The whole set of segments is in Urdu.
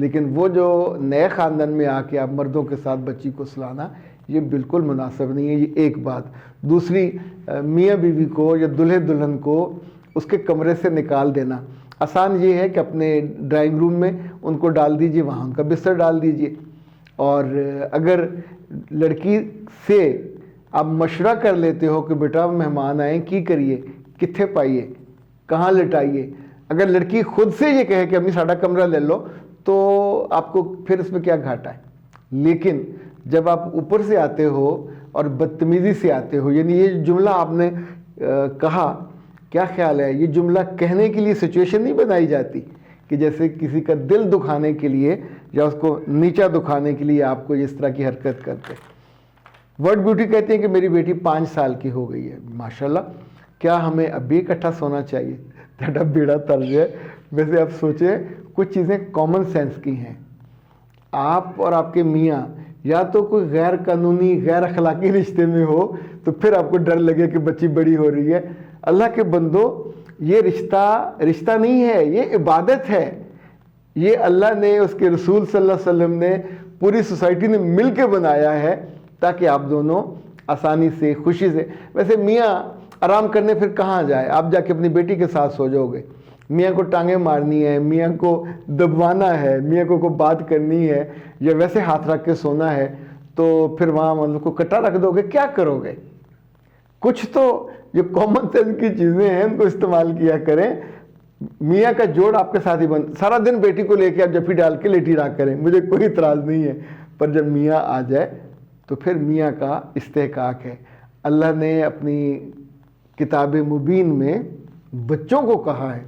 لیکن وہ جو نئے خاندان میں آ کے آپ مردوں کے ساتھ بچی کو سلانا، یہ بالکل مناسب نہیں ہے. یہ ایک بات. دوسری، میاں بیوی کو یا دلہے دلہن کو اس کے کمرے سے نکال دینا آسان یہ ہے کہ اپنے ڈرائنگ روم میں ان کو ڈال دیجئے، وہاں ان کا بستر ڈال دیجئے. اور اگر لڑکی سے آپ مشورہ کر لیتے ہو کہ بیٹا مہمان آئیں کی کریے، کتھے پائیے، کہاں لٹائیے، اگر لڑکی خود سے یہ کہے کہ امی ساڈا کمرہ لے لو تو آپ کو پھر اس میں کیا گھاٹا ہے. لیکن جب آپ اوپر سے آتے ہو اور بدتمیزی سے آتے ہو، یعنی یہ جملہ آپ نے کہا، کیا خیال ہے، یہ جملہ کہنے کے لیے سچویشن نہیں بنائی جاتی کہ جیسے کسی کا دل دکھانے کے لیے یا اس کو نیچا دکھانے کے لیے آپ کو اس طرح کی حرکت کرتے. ورڈ بیوٹی کہتے ہیں کہ میری بیٹی 5 سال کی ہو گئی ہے، ماشاءاللہ، کیا ہمیں اب بھی اکٹھا سونا چاہیے؟ تھوڑا بیڑا طرز ہے. ویسے آپ سوچیں کچھ چیزیں کامن سینس کی ہیں. آپ اور آپ کے میاں یا تو کوئی غیر قانونی غیر اخلاقی رشتے میں ہو تو پھر آپ کو ڈر لگے کہ بچی بڑی ہو رہی ہے. اللہ کے بندو، یہ رشتہ نہیں ہے، یہ عبادت ہے. یہ اللہ نے، اس کے رسول صلی اللہ علیہ وسلم نے، پوری سوسائٹی نے مل کے بنایا ہے تاکہ آپ دونوں آسانی سے خوشی سے. ویسے میاں آرام کرنے پھر کہاں جائے؟ آپ جا کے اپنی بیٹی کے ساتھ سو جاؤ گے. میاں کو ٹانگیں مارنی ہے، میاں کو دبوانا ہے، میاں کو کوئی بات کرنی ہے یا ویسے ہاتھ رکھ کے سونا ہے تو پھر وہاں مطلب کو کٹا رکھ دو گے، کیا کرو گے؟ کچھ تو جو کامن سینس کی چیزیں ہیں ان کو استعمال کیا کریں. میاں کا جوڑ آپ کے ساتھ ہی سارا دن بیٹی کو لے کے آپ جفی ڈال کے لیٹی رہا کریں، مجھے کوئی اعتراض نہیں ہے، پر جب میاں آ جائے تو پھر میاں کا استحقاق ہے. اللہ نے اپنی کتاب مبین میں بچوں کو کہا ہے،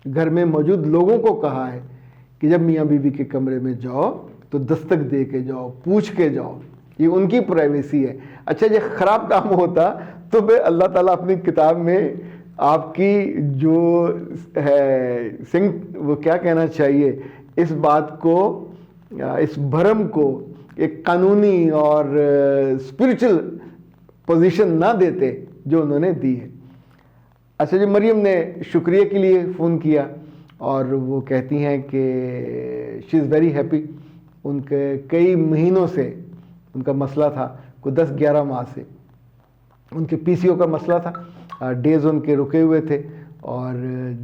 گھر میں موجود لوگوں کو کہا ہے کہ جب میاں بیوی کے کمرے میں جاؤ تو دستک دے کے جاؤ، پوچھ کے جاؤ، یہ ان کی پرائیویسی ہے. اچھا یہ خراب کام ہوتا تو پھر اللہ تعالیٰ اپنی کتاب میں آپ کی جو ہے وہ کیا کہنا چاہیے، اس بات کو، اس بھرم کو ایک قانونی اور اسپرچل پوزیشن نہ دیتے جو انہوں نے دی ہے. اچھا جی، مریم نے شکریہ کے لیے فون کیا اور وہ کہتی ہیں کہ شی از ویری ہیپی. ان کے کئی مہینوں سے ان کا مسئلہ تھا، کوئی 10-11 ماہ سے ان کے پی سی او کا مسئلہ تھا. ڈیز ان کے رکے ہوئے تھے اور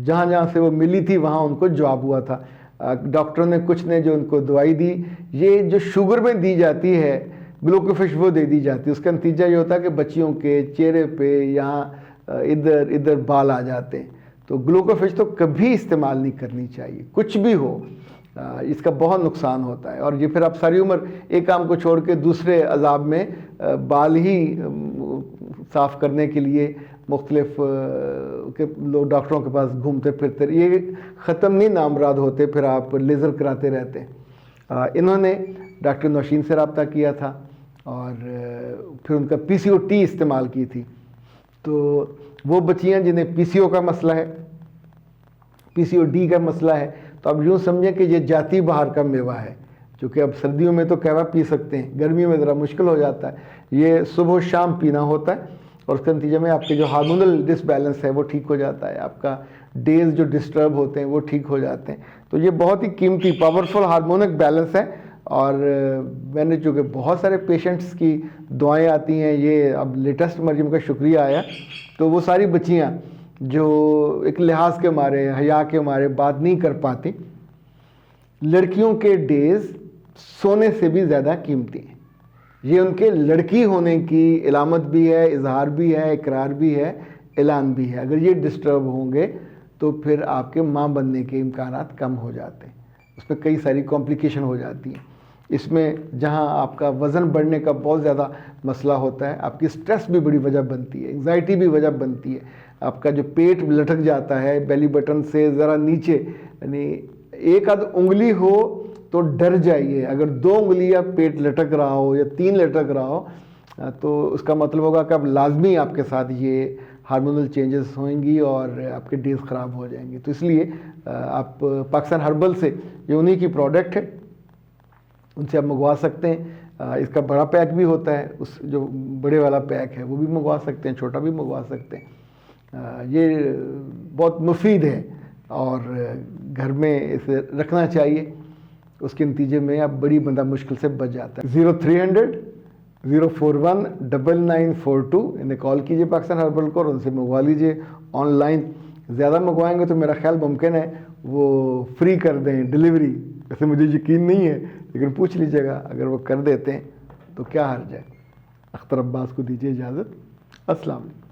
جہاں جہاں سے وہ ملی تھی وہاں ان کو جواب ہوا تھا. ڈاکٹروں نے کچھ نے جو ان کو دوائی دی، یہ جو شوگر میں دی جاتی ہے گلوکوفش، وہ دے دی جاتی ہے. اس کا نتیجہ یہ ہوتا ہے کہ بچیوں کے چہرے پہ یہاں ادھر بال آ جاتے ہیں. تو گلوکوفش تو کبھی استعمال نہیں کرنی چاہیے، کچھ بھی ہو، اس کا بہت نقصان ہوتا ہے. اور یہ پھر آپ ساری عمر ایک کام کو چھوڑ کے دوسرے عذاب میں بال ہی صاف کرنے کے لیے مختلف لوگ ڈاکٹروں کے پاس گھومتے پھرتے، یہ ختم نہیں نامراد ہوتے، پھر آپ لیزر کراتے رہتے ہیں. انہوں نے ڈاکٹر نوشین سے رابطہ کیا تھا اور پھر ان کا پی سی او ٹی استعمال کی تھی. تو وہ بچیاں جنہیں پی سی او کا مسئلہ ہے، پی سی او ڈی کا مسئلہ ہے، تو اب یوں سمجھیں کہ یہ جاتی بہار کا میوہ ہے. چونکہ اب سردیوں میں تو قہوہ پی سکتے ہیں، گرمیوں میں ذرا مشکل ہو جاتا ہے. یہ صبح و شام پینا ہوتا ہے اور اس کے نتیجے میں آپ کے جو ہارمونل ڈس بیلنس ہے وہ ٹھیک ہو جاتا ہے، آپ کا ڈیز جو ڈسٹرب ہوتے ہیں وہ ٹھیک ہو جاتے ہیں. تو یہ بہت ہی قیمتی پاورفل ہارمونک بیلنس ہے. اور میں نے چونکہ بہت سارے پیشنٹس کی دعائیں آتی ہیں، یہ اب لیٹسٹ مریم کا شکریہ آیا، تو وہ ساری بچیاں جو ایک لحاظ کے مارے، حیا کے مارے بات نہیں کر پاتی، لڑکیوں کے ڈیز سونے سے بھی زیادہ قیمتی ہیں. یہ ان کے لڑکی ہونے کی علامت بھی ہے، اظہار بھی ہے، اقرار بھی ہے، اعلان بھی ہے. اگر یہ ڈسٹرب ہوں گے تو پھر آپ کے ماں بننے کے امکانات کم ہو جاتے ہیں، اس میں کئی ساری کمپلیکیشن ہو جاتی ہیں. اس میں جہاں آپ کا وزن بڑھنے کا بہت زیادہ مسئلہ ہوتا ہے، آپ کی سٹریس بھی بڑی وجہ بنتی ہے، انگزائٹی بھی وجہ بنتی ہے. آپ کا جو پیٹ لٹک جاتا ہے بیلی بٹن سے ذرا نیچے، یعنی ایک آدھ انگلی ہو تو ڈر جائیے. اگر 2 انگلیاں پیٹ لٹک رہا ہو یا 3 لٹک رہا ہو تو اس کا مطلب ہوگا کہ اب لازمی آپ کے ساتھ یہ ہارمونل چینجز ہوئیں گی اور آپ کے ڈیز خراب ہو جائیں گے. تو اس لیے آپ پاکستان ہربل سے، یہ انہی کی پروڈکٹ ہے، ان سے آپ منگوا سکتے ہیں. اس کا بڑا پیک بھی ہوتا ہے، اس جو بڑے والا پیک ہے وہ بھی منگوا سکتے ہیں، چھوٹا بھی منگوا سکتے ہیں. یہ بہت مفید ہے اور گھر میں اسے رکھنا چاہیے. اس کے نتیجے میں اب بڑی بندہ مشکل سے بچ جاتا ہے. 0300-041-9942 انہیں کال کیجئے پاکستان ہربل کو اور ان سے منگوا لیجئے. آن لائن زیادہ منگوائیں گے تو میرا خیال ممکن ہے وہ فری کر دیں ڈیلیوری. ویسے مجھے یقین نہیں ہے لیکن پوچھ لیجئے گا, اگر وہ کر دیتے ہیں تو کیا حرج ہے. اختر عباس کو دیجیے اجازت. السلام علیکم.